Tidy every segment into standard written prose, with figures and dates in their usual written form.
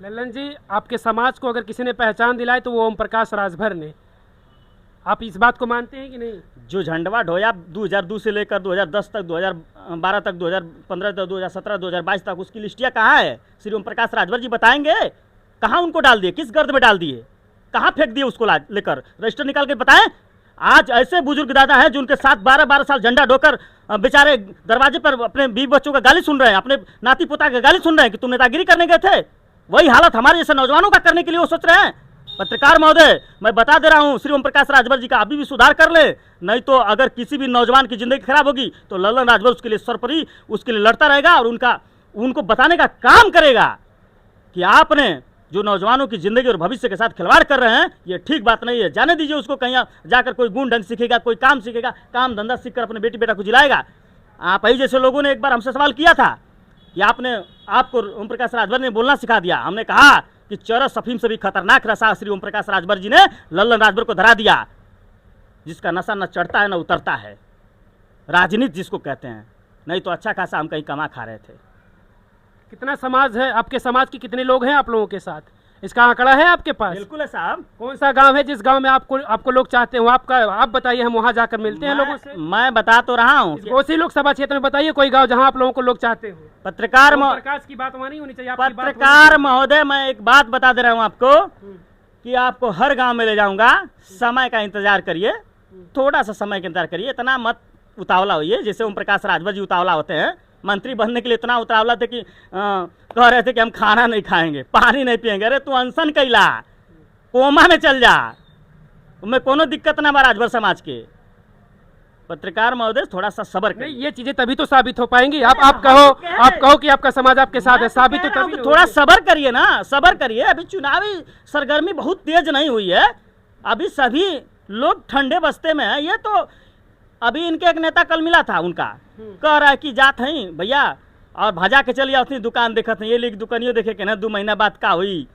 लल्लन जी, आपके समाज को अगर किसी ने पहचान दिलाई तो वो ओम प्रकाश राजभर ने, आप इस बात को मानते हैं कि नहीं? जो झंडवा ढोया 2002 से लेकर 2010 तक, 2012 तक, 2015 तक, 2017, 2022 तक, उसकी लिस्टिया कहाँ है? श्री ओम प्रकाश राजभर जी बताएंगे कहाँ उनको डाल दिए, किस गर्द में डाल दिए, कहाँ फेंक दिए उसको लेकर, रजिस्टर निकाल के बताएं। आज ऐसे बुजुर्ग दादा हैं जो उनके साथ 12-12 साल झंडा ढोकर बेचारे दरवाजे पर अपने बीवी बच्चों का गाली सुन रहे हैं, अपने नाती पोता का गाली सुन रहे हैं कि तुम नेतागिरी करने गए थे। वही हालत हमारे जैसे नौजवानों का करने के लिए वो सोच रहे हैं। पत्रकार महोदय, मैं बता दे रहा हूं, श्री ओम प्रकाश राजभर जी का अभी भी सुधार कर ले, नहीं तो अगर किसी भी नौजवान की जिंदगी खराब होगी तो लल्लन राजभर उसके लिए सरपरी, उसके लिए लड़ता रहेगा और उनको बताने का काम करेगा कि आपने जो नौजवानों की जिंदगी और भविष्य के साथ खिलवाड़ कर रहे हैं, ये ठीक बात नहीं है। जाने दीजिए उसको, कहीं जाकर कोई गुण ढंग सीखेगा, कोई काम सीखेगा, काम धंधा सीखकर अपने बेटी बेटा को जिलाएगा। आप ही जैसे लोगों ने एक बार हमसे सवाल किया था कि आपको ओम प्रकाश राजभर ने बोलना सिखा दिया। हमने कहा कि चरस अफीम से भी खतरनाक नशा श्री ओम प्रकाश राजभर जी ने लल्लन राजभर को धरा दिया, जिसका नशा न चढ़ता है न उतरता है, राजनीति जिसको कहते हैं। नहीं तो अच्छा खासा हम कहीं कमा खा रहे थे। कितना समाज है आपके? समाज के कितने लोग हैं आप लोगों के साथ? इसका आंकड़ा है आपके पास? बिल्कुल है साहब। कौन सा गांव है जिस गांव में आपको लोग चाहते हो? आप बताइए, हम वहां जाकर मिलते हैं लोगों से। मैं बता तो रहा हूँ, घोसी लोकसभा क्षेत्र में बताइए कोई गांव जहां आप लोगों को लोग चाहते हो। पत्रकार प्रकाश की बात वहां नहीं होनी चाहिए। पत्रकार महोदय, मैं एक बात बता दे रहा हूँ आपको कि आपको हर गांव में ले जाऊंगा। समय का इंतजार करिए, थोड़ा सा समय का इंतजार करिए, इतना मत उतावला होइए जैसे ओम प्रकाश राजभर जी उतावला होते हैं। मंत्री बनने के लिए इतना उतावला थे कि कह रहे थे कि हम खाना नहीं खाएंगे, पानी नहीं पिएंगे। अरे तू अनशन कैला, कोमा में चल जा, तुम्हें कोनो दिक्कत ना हमारा राजभर समाज के। पत्रकार महोदय थोड़ा सा सब्र करिए। नहीं, ये चीजें तभी तो साबित हो पाएंगी। आप कहो कि आपका समाज आपके साथ है, साबित तो तभी। थोड़ा सब्र करिए ना, सब्र करिए। अभी चुनावी सरगर्मी बहुत तेज नहीं हुई है, अभी सभी लोग ठंडे बस्ते में है। ये तो अभी इनके एक नेता कल मिला था, उनका कह रहा है कि जात है भैया और भजा के चलिए अपनी दुकान देखत है, ये लिख दुकानियों देखे के ना 2 महीना बाद का हुई।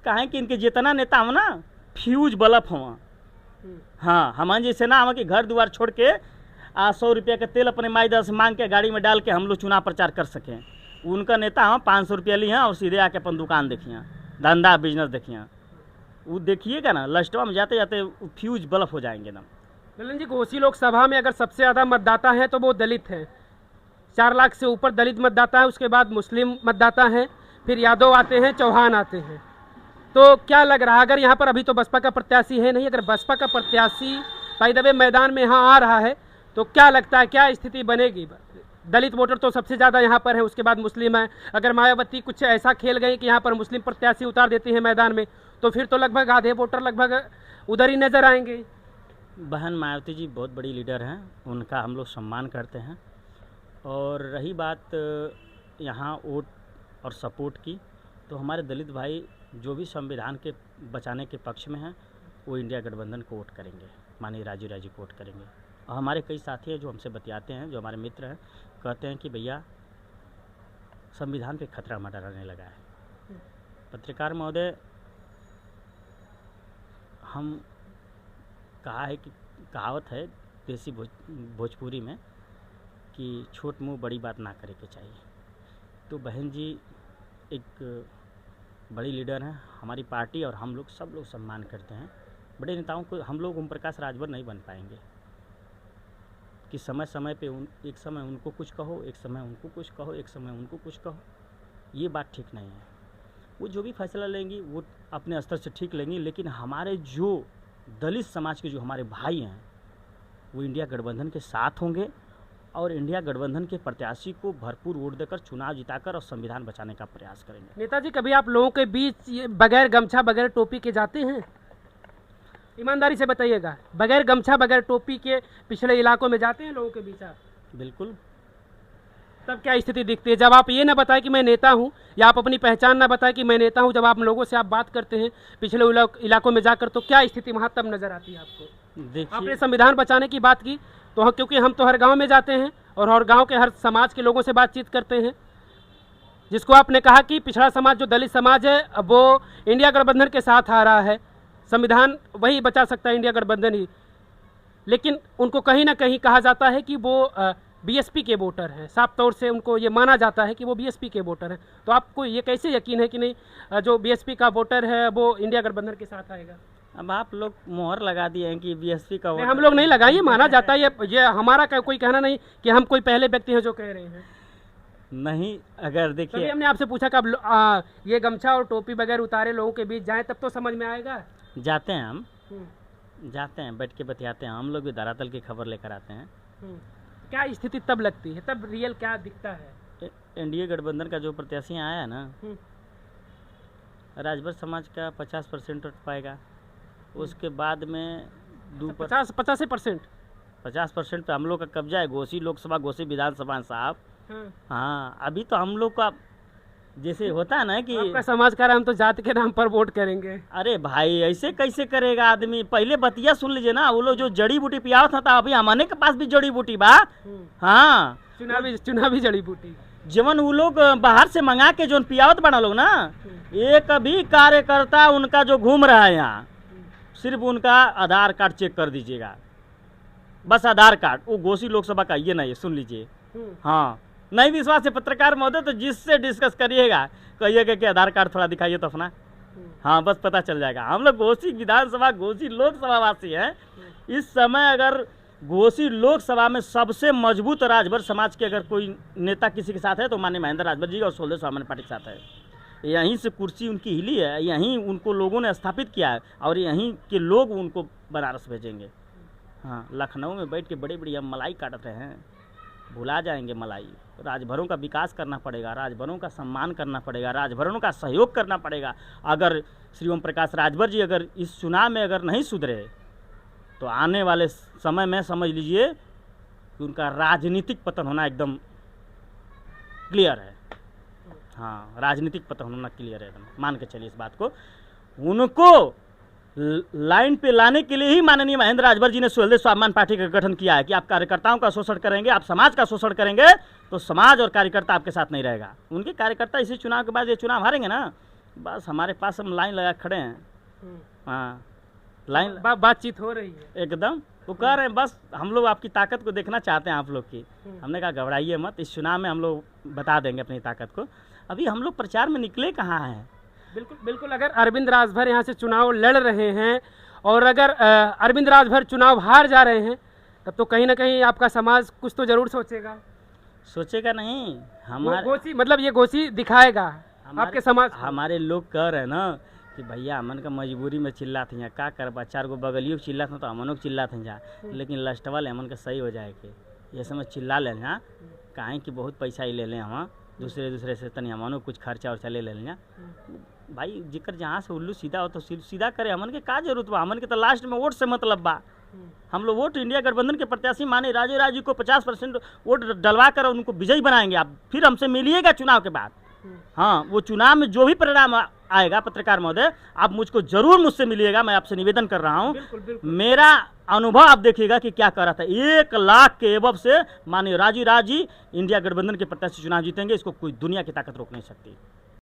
कहें कि इनके जितना नेता हो ना फ्यूज बल्ब हुआ। हाँ, हमारे जैसे ना हम कि घर द्वार छोड़ के 100 रुपया का तेल अपने माई दर से मांग के गाड़ी में डाल के हम लोग चुनाव प्रचार कर सकें। उनका नेता हम 500 रुपया लिए हैं और सीधे आके अपन दुकान देखिए, धंधा बिजनेस देखिए। वो देखिएगा ना, लास्टवा में जाते जाते फ्यूज बल्ब हो जाएंगे ना। लल्लन जी, घोसी लोकसभा में अगर सबसे ज़्यादा मतदाता हैं तो वो दलित हैं। 4 लाख से ऊपर दलित मतदाता है, उसके बाद मुस्लिम मतदाता हैं, फिर यादव आते हैं, चौहान आते हैं। तो क्या लग रहा है, अगर यहाँ पर अभी तो बसपा का प्रत्याशी है नहीं, अगर बसपा का प्रत्याशी बाय द वे मैदान में यहाँ आ रहा है तो क्या लगता है, क्या स्थिति बनेगी? दलित वोटर तो सबसे ज़्यादा यहाँ पर है, उसके बाद मुस्लिम है। अगर मायावती कुछ ऐसा खेल गई कि यहाँ पर मुस्लिम प्रत्याशी उतार देती है मैदान में, तो फिर तो लगभग आधे वोटर लगभग उधर ही नजर आएंगे। बहन मायावती जी बहुत बड़ी लीडर हैं, उनका हम लोग सम्मान करते हैं। और रही बात यहाँ वोट और सपोर्ट की, तो हमारे दलित भाई जो भी संविधान के बचाने के पक्ष में हैं वो इंडिया गठबंधन को वोट करेंगे, माननीय राजीव राजी को वोट करेंगे। और हमारे कई साथी हैं जो हमसे बतियाते हैं, जो हमारे मित्र हैं, कहते हैं कि भैया संविधान पे खतरा मंडराने लगा है। पत्रकार महोदय, हम कहा है कि कहावत है देसी भोजपुरी में कि छोट मुंह बड़ी बात ना करे के चाहिए। तो बहन जी एक बड़ी लीडर हैं, हमारी पार्टी और हम लोग सब लोग सम्मान करते हैं। बड़े नेताओं को हम लोग ओम प्रकाश राजभर नहीं बन पाएंगे कि समय समय पे एक समय उनको कुछ कहो, एक समय उनको कुछ कहो, एक समय उनको कुछ कहो। ये बात ठीक नहीं है। वो जो भी फैसला लेंगी वो अपने स्तर से ठीक लेंगी, लेकिन हमारे जो दलित समाज के जो हमारे भाई हैं वो इंडिया गठबंधन के साथ होंगे और इंडिया गठबंधन के प्रत्याशी को भरपूर वोट देकर चुनाव जिताकर और संविधान बचाने का प्रयास करेंगे। नेताजी, कभी आप लोगों के बीच बगैर गमछा बगैर टोपी के जाते हैं? ईमानदारी से बताइएगा, बगैर गमछा बगैर टोपी के पिछड़े इलाकों में जाते हैं लोगों के बीच आप? बिल्कुल। तब क्या स्थिति दिखती है जब आप ये ना बताएं कि मैं नेता हूं, या आप अपनी पहचान ना बताएं कि मैं नेता हूं? जब आप लोगों से आप बात करते हैं पिछले इलाकों में जाकर, तो क्या स्थिति वहां तब नजर आती है आपको? आपने संविधान बचाने की बात की, तो क्योंकि हम तो हर गांव में जाते हैं और हर गांव के हर समाज के लोगों से बातचीत करते हैं। जिसको आपने कहा कि पिछड़ा समाज जो दलित समाज है वो इंडिया गठबंधन के साथ आ रहा है, संविधान वही बचा सकता है, इंडिया गठबंधन ही। लेकिन उनको कहीं ना कहीं कहा जाता है कि वो बीएसपी के वोटर हैं, साफ तौर से उनको ये माना जाता है कि वो बीएसपी के वोटर हैं, तो आपको ये कैसे यकीन है कि नहीं जो बीएसपी का वोटर है वो इंडिया गठबंधन के साथ आएगा? अब आप लोग मोहर लगा दिए हैं कि बीएसपी का नहीं, हम लोग नहीं लगाए, ये माना जाता है, ये हमारा कोई कहना नहीं कि हम कोई पहले व्यक्ति हैं जो कह रहे हैं। नहीं, अगर तभी देखिए हमने आपसे पूछा कि अब ये गमछा और टोपी वगैरह उतारे लोगों के बीच जाएं तब तो समझ में आएगा। जाते हैं हम, हम्म, जाते हैं, बैठ के बतियाते हैं, हम लोग भी धरातल की खबर लेकर आते हैं। हम्म। क्या स्थिति तब लगती है, तब रियल क्या दिखता है? एनडीए गठबंधन का जो प्रत्याशी आया है ना, हम्म, राजभर समाज का 50% वोट पाएगा। उसके बाद में 50% 50% पे हम लोग का कब्जा है। घोसी लोकसभा, घोसी विधानसभा साहब। हाँ। हाँ, अभी तो हम लोग का जैसे होता है ना कि आपका समाज कह रहा है हम तो जाति के नाम पर वोट करेंगे। अरे भाई ऐसे कैसे करेगा आदमी? पहले बतिया सुन लीजिए ना, वो लोग जो जड़ी बूटी पियावत था, अभी हमारे के पास भी जड़ी बूटी बा। हाँ, चुनावी जड़ी बूटी जवन वो लोग बाहर से मंगा के जो पियावत बना लोग ना, एक भी कार्यकर्ता उनका जो घूम रहा है यहाँ, सिर्फ उनका आधार कार्ड चेक कर दीजिएगा, बस आधार कार्ड। वो घोसी लोकसभा का ये नहीं, सुन लीजिए। हाँ, नहीं विश्वास है पत्रकार महोदय तो जिससे डिस्कस करिएगा, कहिएगा कि आधार कार्ड थोड़ा दिखाइए तो अपना। हाँ, बस पता चल जाएगा। हम लोग घोसी विधानसभा, घोसी लोकसभा वासी हैं। इस समय अगर घोसी लोकसभा में सबसे मजबूत राजभर समाज के अगर कोई नेता किसी के साथ है तो माननीय महेंद्र राजभर जी और सोलह सामान्य पार्टी के साथ है। यहीं से कुर्सी उनकी हिली है, यहीं उनको लोगों ने स्थापित किया है और यहीं के लोग उनको बनारस भेजेंगे। हाँ, लखनऊ में बैठ के बड़ी बड़ी हम मलाई काट रहे हैं, भुला जाएंगे मलाई। राजभरों का विकास करना पड़ेगा, राजभरों का सम्मान करना पड़ेगा, राजभरों का सहयोग करना पड़ेगा। अगर श्री ओम प्रकाश राजभर जी अगर इस चुनाव में अगर नहीं सुधरे तो आने वाले समय में समझ लीजिए कि उनका राजनीतिक पतन होना एकदम क्लियर है। हाँ, राजनीतिक पतन होना क्लियर है एकदम, मान के चलिए इस बात को। उनको लाइन पे लाने के लिए ही माननीय महेंद्र राजभर जी ने स्वदेश स्वाभिमान पार्टी का गठन किया है कि आप कार्यकर्ताओं का शोषण करेंगे, आप समाज का शोषण करेंगे तो समाज और कार्यकर्ता आपके साथ नहीं रहेगा। उनके कार्यकर्ता इसी चुनाव के बाद ये चुनाव हारेंगे ना, बस हमारे पास हम लाइन लगा खड़े हैं। हाँ, लाइन बातचीत हो रही है एकदम। वो कह रहे हैं बस हम लोग आपकी ताकत को देखना चाहते हैं आप लोग की। हमने कहा घबराइए मत, इस चुनाव में हम लोग बता देंगे अपनी ताकत को। अभी हम लोग प्रचार में निकले कहाँ हैं। बिल्कुल बिल्कुल। अगर अरविंद राजभर यहाँ से चुनाव लड़ रहे हैं और अगर अरविंद राजभर चुनाव हार जा रहे हैं तब तो कहीं ना कहीं आपका समाज कुछ तो जरूर सोचेगा। सोचेगा नहीं, हमारे घोसी मतलब ये घोसी दिखाएगा आपके समाज। हमारे लोग कह रहे हैं ना कि भैया हमन का मजबूरी में चिल्लाते हैं, का कर 4 गो बगलियों चिल्लाते तो हमनों को चिल्लाते हैं जा, लेकिन लास्ट वाले हमन का सही हो जाएगी। ये समय चिल्ला ले यहाँ कहें कि बहुत पैसा ही ले लें हम दूसरे से तनी हमनों कुछ खर्चा उर्चा ले लें। भाई जिक्र जहाँ से उल्लू सीधा हो तो सीधा करे, हमन के का जरूरत बा? हमन के तो लास्ट में वोट से मतलब बा। हम लोग वोट इंडिया गठबंधन के प्रत्याशी माने राजे राजी को 50% वोट डलवा कर उनको विजयी बनाएंगे। आप फिर हमसे मिलिएगा चुनाव के बाद। हाँ, वो चुनाव में जो भी परिणाम आएगा पत्रकार महोदय, आप मुझको जरूर मुझसे मिलिएगा, मैं आपसे निवेदन कर रहा हूँ। मेरा अनुभव आप देखिएगा कि क्या कर रहा था। 1 लाख के एबव से माननीय राजी राजी इंडिया गठबंधन के प्रत्याशी चुनाव जीतेंगे, इसको कोई दुनिया की ताकत रोक नहीं सकती।